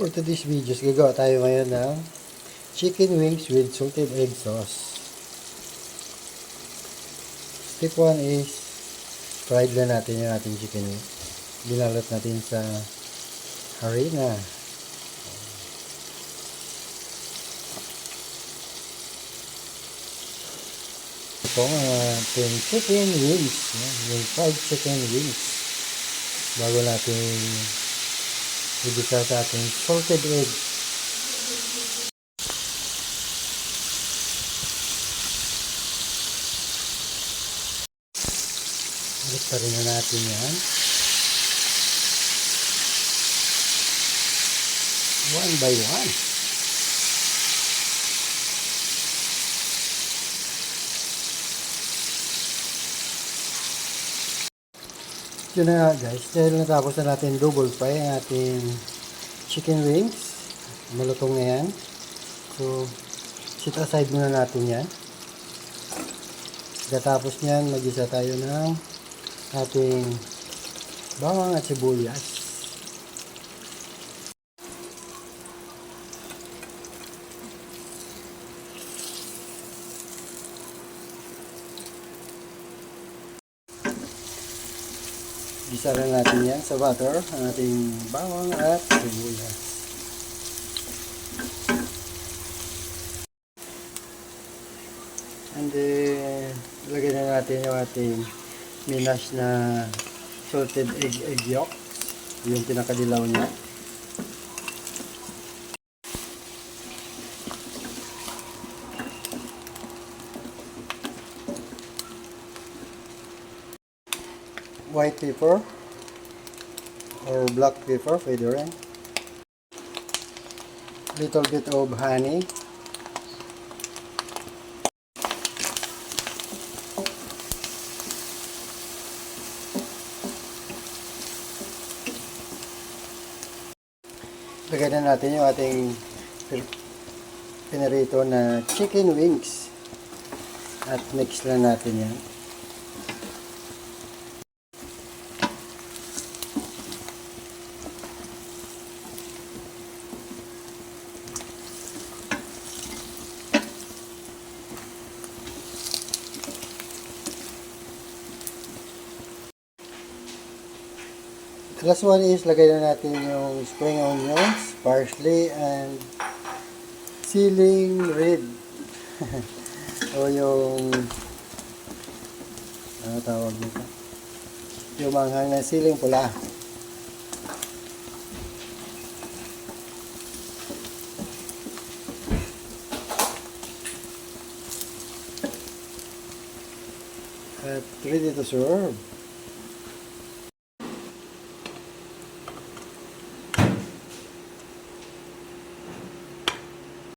For today's videos, gagawa tayo ngayon ng chicken wings with salted egg sauce. Step 1 is fried lang natin yung ating chicken wings. Binalot natin sa harina. Ito ang ating chicken wings. Yung fried chicken wings. Bago natin ibisa sa ating salted egg. Balik rin na natin yan. One by one. Yun na guys, dahil natapos na natin double fry ang ating chicken wings, malutong na yan. So, set aside muna natin yan. Pagkatapos nyan, mag-isa tayo ng ating bawang at sibuyas. Gisa rin natin yan sa butter, ang ating bawang at sibuyas. And then, lagyan na natin yung ating minash na salted egg yolk, yung pinakadilaw niya. White pepper or black pepper, pwede rin. Little bit of honey. Lagyan na natin yung ating pinarito na chicken wings at mix lang natin yan. Last one is lagay na natin yung spring onions, parsley, and ceiling red. O yung ano tawag nito? Yung manghang na siling pula. At ready to serve.